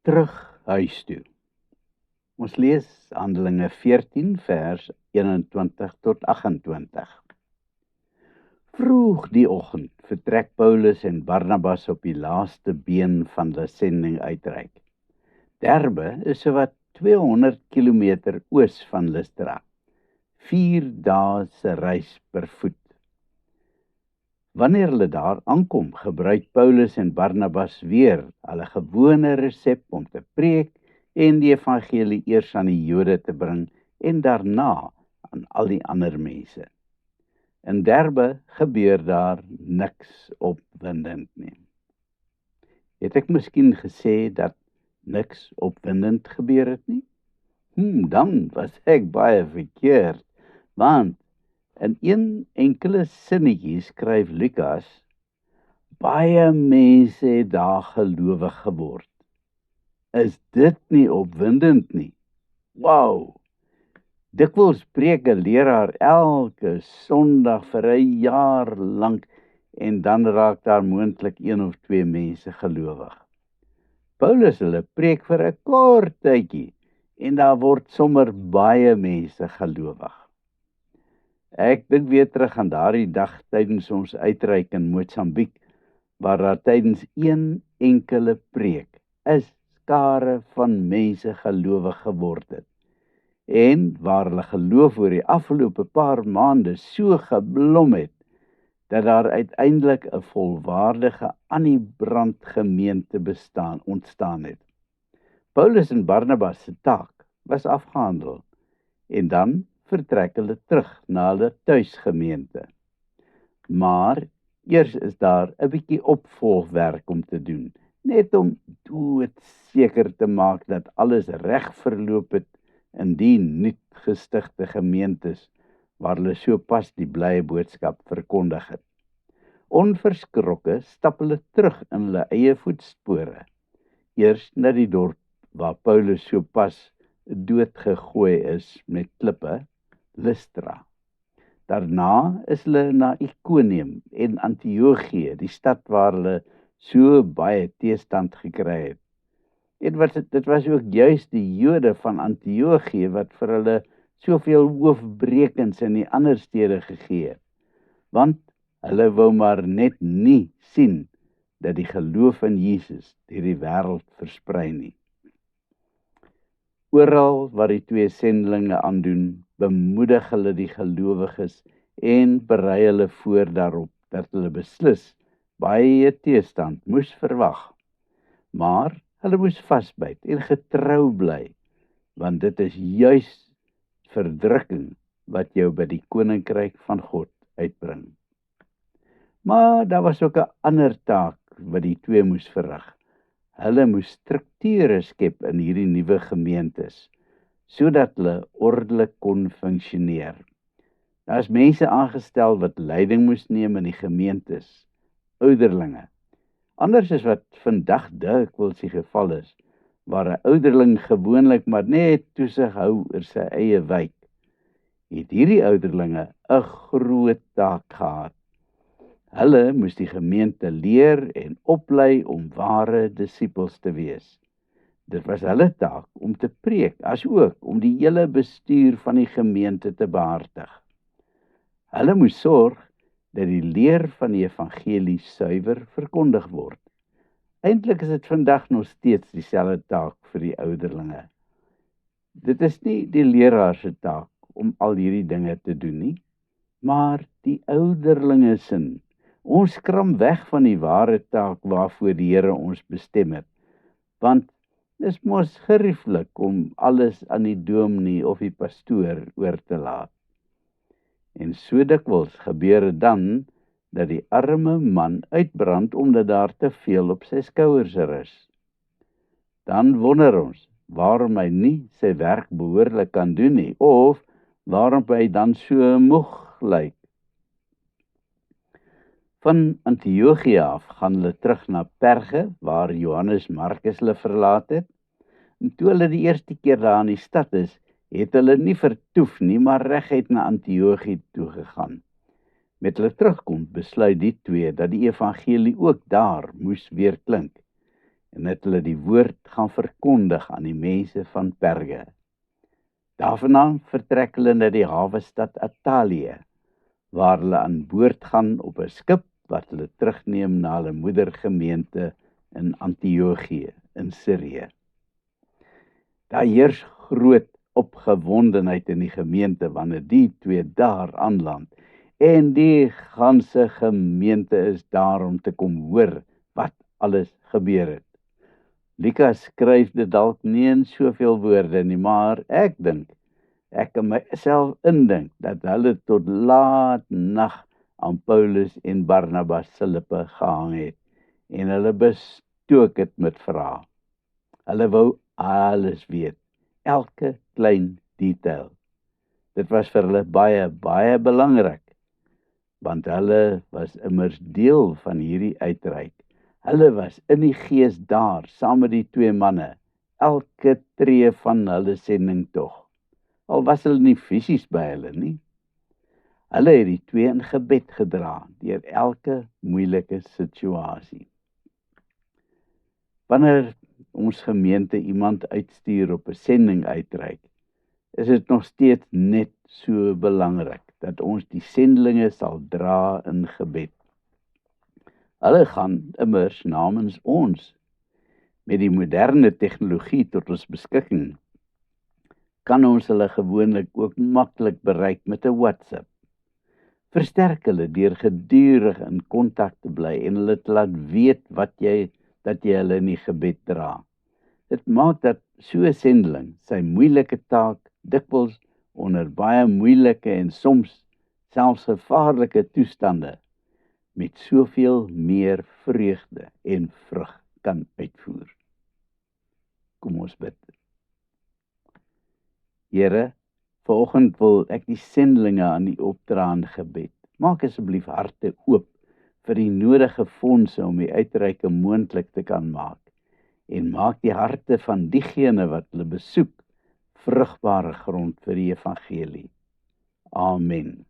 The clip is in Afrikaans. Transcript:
terug huis toe. Ons lees Handelinge 14 vers 21 tot 28. Vroeg die oggend vertrek Paulus en Barnabas op die laaste been van die sending uitreik. Derbe is sowat 200 kilometer oos van Lystra. 4 dae se reis per voet. Wanneer hulle daar aankom, gebruik Paulus en Barnabas weer hulle gewone resep om te preek en die evangelie eers aan die Jode te bring en daarna aan al die ander mense. In Derbe gebeur daar niks opwindend nie. Het ek miskien gesê dat niks opwindend gebeur het nie? Dan was ek baie verkeerd, want in een enkele sinnetjie skryf Lukas, baie mense het daar gelowig geword. Is dit nie opwindend nie? Wow! Dikwels preek 'n leraar elke Sondag vir 'n jaar lank en dan raak daar moontlik 1 of 2 mense gelowig. Paulus hulle preek vir 'n kort tydjie en daar word sommer baie mense gelowig. Ek dink weer terug aan daardie dag tydens ons uitreik in Mosambiek, waar daar tydens een enkele preek 'n skare van mense gelowig geword het. En waar hulle geloof oor die afgelope paar maande so geblom het, dat daar uiteindelik 'n volwaardige Annie-Brand gemeente ontstaan het. Paulus en Barnabas se taak was afgehandel, en dan vertrek hulle terug na hulle tuisgemeente. Maar eers is daar 'n bietjie opvolgwerk om te doen, net om seker te maak dat alles reg verloop het in die nuut gestigte gemeentes waar hulle sopas die blye boodskap verkondig het. Onverskrokke stap hulle terug in hulle eie voetspore, eers na die dorp waar Paulus sopas doodgegooi is met klippe, Lystra. Daarna is hulle na Ikonium en Antiochië, die stad waar hulle so baie teestand gekry het. Dit was ook juis die Jode van Antiochië wat vir hulle soveel hoofbrekens in die ander stede gegee het, want hulle wou maar net nie sien dat die geloof in Jesus deur die wêreld versprei nie. Oral waar die 2 sendelinge aandoen, bemoedig hulle die gelowiges en berei hulle voor daarop dat hulle beslis baie teestand moes verwag. Maar hulle moes vasbyt en getrou bly, want dit is juis verdrukking wat jou by die koninkryk van God uitbring. Maar daar was ook 'n ander taak wat die 2 moes verrig. Hulle moes strukture skep in hierdie nuwe gemeentes, sodat hulle ordelik kon funksioneer. Daar is mense aangestel wat leiding moes neem in die gemeentes, ouderlinge. Anders is wat vandag dikwels die geval is, waar 'n ouderling gewoonlik maar net toesig hou oor sy eie wijk, het hierdie ouderlinge 'n groot taak gehad. Hulle moes die gemeente leer en oplei om ware disippels te wees. Dit was hulle taak om te preek, asook om die hele bestuur van die gemeente te behartig. Hulle moes sorg dat die leer van die evangelie suiwer verkondig word. Eintlik is dit vandag nog steeds dieselfde taak vir die ouderlinge. Dit is nie die leraar se taak om al hierdie dinge te doen nie, maar die ouderlinge se. Ons skram weg van die ware taak waarvoor die Here ons bestem het, want dis mos gerieflik om alles aan die dominee of die pastoor oor te laat. En so dikwels gebeur dit dan dat die arme man uitbrand omdat daar te veel op sy skouers rus. Dan wonder ons waarom hy nie sy werk behoorlik kan doen nie, of waarom hy dan so moeg lyk. Van Antiochië af gaan hulle terug na Perge, waar Johannes Markus hulle verlaat het. En toe hulle die eerste keer daar in die stad is, het hulle nie vertoef nie, maar reguit na Antiochië toe gegaan. Met hulle terugkom besluit die 2 dat die evangelie ook daar moes weer klink. en het hulle die woord gaan verkondig aan die mense van Perge. Daarvandaan vertrek hulle na die hawestad Attalië, waar hulle aan boord gaan op 'n skip wat hulle terugneem na hulle moedergemeente in Antiochië in Sirië. Daar heers groot opgewondenheid in die gemeente wanneer die twee daar aanland, en die ganse gemeente is daar om te kom hoor wat alles gebeur het. Lukas skryf dit dalk nie in soveel woorde nie, maar ek kan myself indink dat hulle tot laat nag aan Paulus en Barnabas se lippe gehang het en hulle bestook het met vrae. Hulle wou alles weet, elke klein detail. Dit was vir hulle baie, baie belangrik, want hulle was immers deel van hierdie uitreik. Hulle was in die gees daar, saam met die twee manne, elke tree van hulle sendingtog. Al was hulle nie fisies by hulle nie. Hulle het die twee in gebed gedra deur elke moeilike situasie. Wanneer ons gemeente iemand uitstuur op 'n sending uitreik, is dit nog steeds net so belangrik dat ons die sendelinge sal dra in gebed. Hulle gaan immers namens ons. Met die moderne tegnologie tot ons beskikking, kan ons hulle gewoonlik ook maklik bereik met 'n WhatsApp. Versterk hulle deur gedurig in kontak te bly en hulle te laat weet dat jy hulle in die gebed dra. Dit maak dat so 'n sendeling sy moeilike taak dikwels onder baie moeilike en soms selfs gevaarlike toestande met soveel meer vreugde en vrug kan uitvoer. Kom ons bid. Here, vanoggend wil ek die sendelinge aan U opdra in gebed. Maak asseblief harte oop vir die nodige fondse om die uitreike moontlik te kan maak. En maak die harte van diegene wat hulle besoek vrugbare grond vir die evangelie. Amen.